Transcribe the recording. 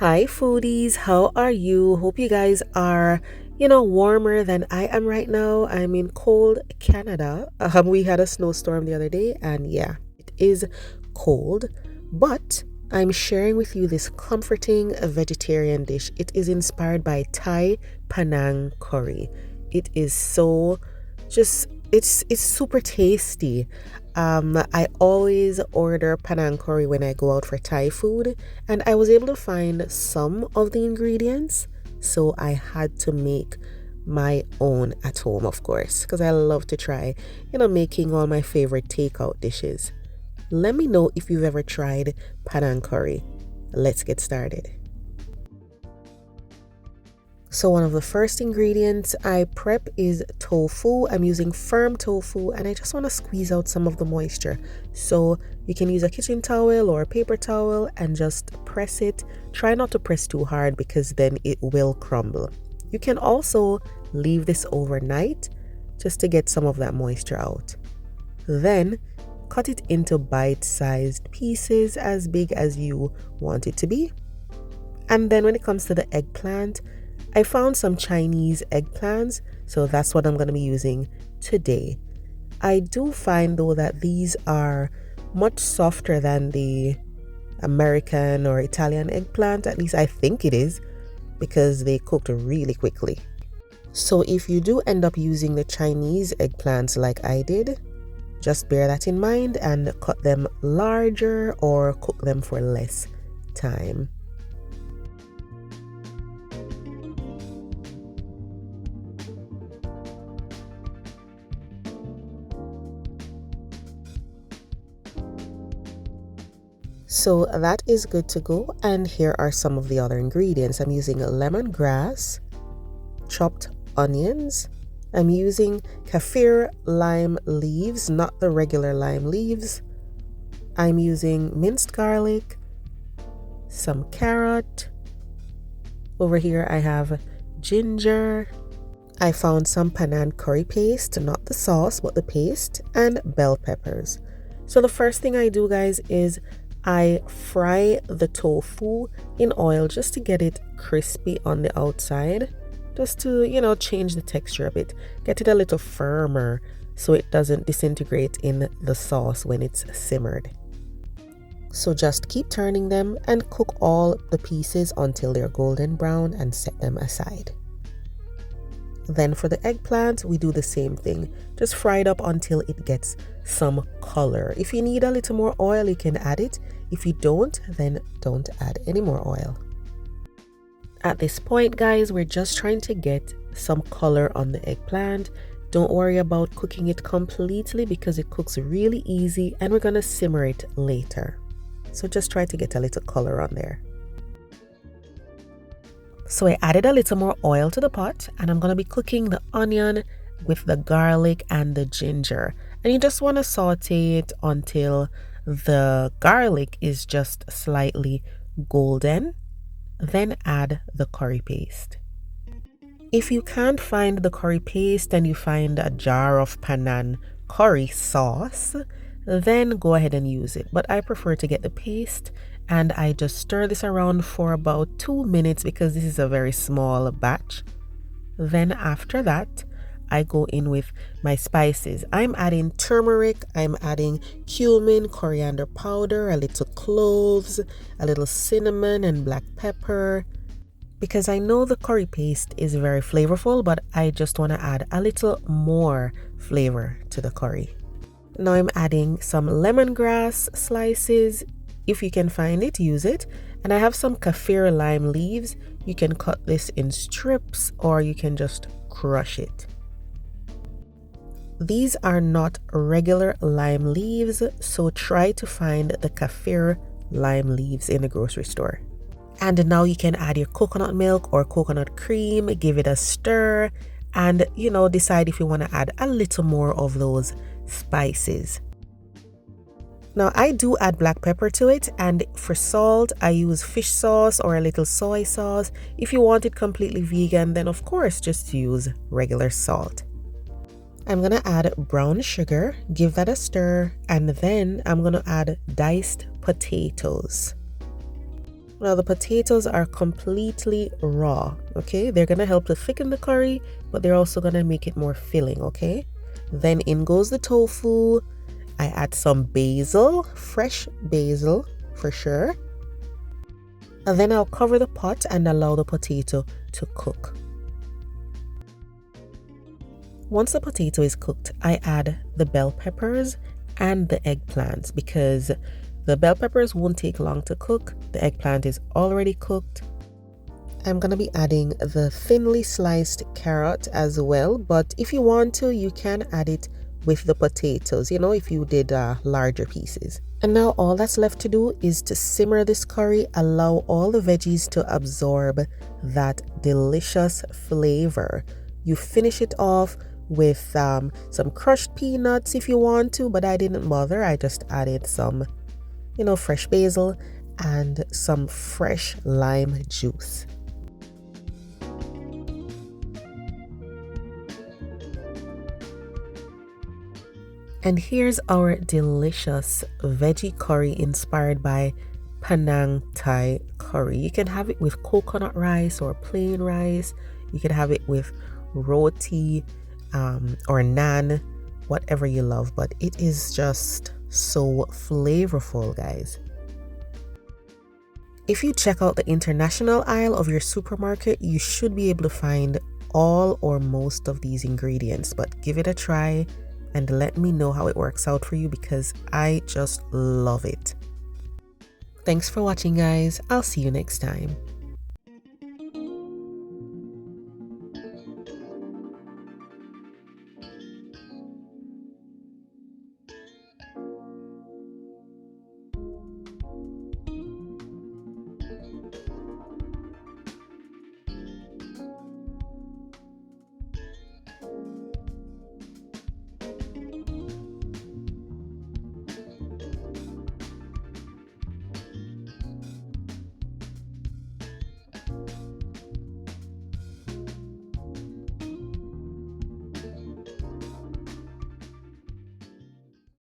Hi foodies, how are you? Hope you guys are, warmer than I am right now. I'm in cold Canada. We had a snowstorm the other day, and yeah, it is cold, but I'm sharing with you this comforting vegetarian dish. It is inspired by Thai Panang curry. It is so just it's super tasty. I always order Panang curry when I go out for Thai food, and I was able to find some of the ingredients, so I had to make my own at home, of course, because I love to try, making all my favorite takeout dishes. Let me know if you've ever tried Panang curry. Let's get started. So one of the first ingredients I prep is tofu. I'm using firm tofu and I just want to squeeze out some of the moisture. So you can use a kitchen towel or a paper towel and just press it. Try not to press too hard because then it will crumble. You can also leave this overnight just to get some of that moisture out. Then cut it into bite-sized pieces as big as you want it to be. And then when it comes to the eggplant, I found some Chinese eggplants, so that's what I'm going to be using today. I do find though that these are much softer than the American or Italian eggplant, at least I think it is, because they cooked really quickly. So if you do end up using the Chinese eggplants like I did, just bear that in mind and cut them larger or cook them for less time. So that is good to go, and here are some of the other ingredients. I'm using lemongrass, chopped onions. I'm using kaffir lime leaves, not the regular lime leaves. I'm using minced garlic, some carrot. Over here I have ginger. I found some Panang curry paste, not the sauce but the paste, and bell peppers. So the first thing I do, guys, is I fry the tofu in oil just to get it crispy on the outside, just to, change the texture a bit, get it a little firmer so it doesn't disintegrate in the sauce when it's simmered. So just keep turning them and cook all the pieces until they're golden brown and set them aside. Then for the eggplant, we do the same thing. Just fry it up until it gets some color. If you need a little more oil, you can add it. If you don't, then don't add any more oil. At this point, guys, we're just trying to get some color on the eggplant. Don't worry about cooking it completely because it cooks really easy and we're going to simmer it later. So just try to get a little color on there. So I added a little more oil to the pot and I'm going to be cooking the onion with the garlic and the ginger. And you just want to saute it until the garlic is just slightly golden. Then add the curry paste. If you can't find the curry paste and you find a jar of Panang curry sauce, then go ahead and use it. But I prefer to get the paste, and I just stir this around for about 2 minutes because this is a very small batch. Then after that, I go in with my spices. I'm adding turmeric, I'm adding cumin, coriander powder, a little cloves, a little cinnamon and black pepper, because I know the curry paste is very flavorful, but I just want to add a little more flavor to the curry. Now I'm adding some lemongrass slices. If you can find it, use it. And I have some kaffir lime leaves. You can cut this in strips or you can just crush it. These are not regular lime leaves, so try to find the kaffir lime leaves in the grocery store. And now you can add your coconut milk or coconut cream, give it a stir, and decide if you want to add a little more of those spices. Now I do add black pepper to it, and for salt I use fish sauce or a little soy sauce. If you want it completely vegan, then of course just use regular salt. I'm gonna add brown sugar, give that a stir, and then I'm gonna add diced potatoes. Now the potatoes are completely raw, okay? They're gonna help to thicken the curry, but they're also gonna make it more filling, okay? Then in goes the tofu. I add some basil, fresh basil for sure. And then I'll cover the pot and allow the potato to cook. Once the potato is cooked, I add the bell peppers and the eggplants because the bell peppers won't take long to cook. The eggplant is already cooked. I'm going to be adding the thinly sliced carrot as well, but if you want to, you can add it with the potatoes, you know, if you did larger pieces. And now all that's left to do is to simmer this curry, allow all the veggies to absorb that delicious flavor. You finish it off with some crushed peanuts if you want to, but I didn't bother. I just added some, you know, fresh basil and some fresh lime juice. And here's our delicious veggie curry inspired by Panang Thai curry. You can have it with coconut rice or plain rice. You can have it with roti or naan, whatever you love, but it is just so flavorful, guys. If you check out the international aisle of your supermarket, you should be able to find all or most of these ingredients, but give it a try and let me know how it works out for you because I just love it. Thanks for watching, guys. I'll see you next time.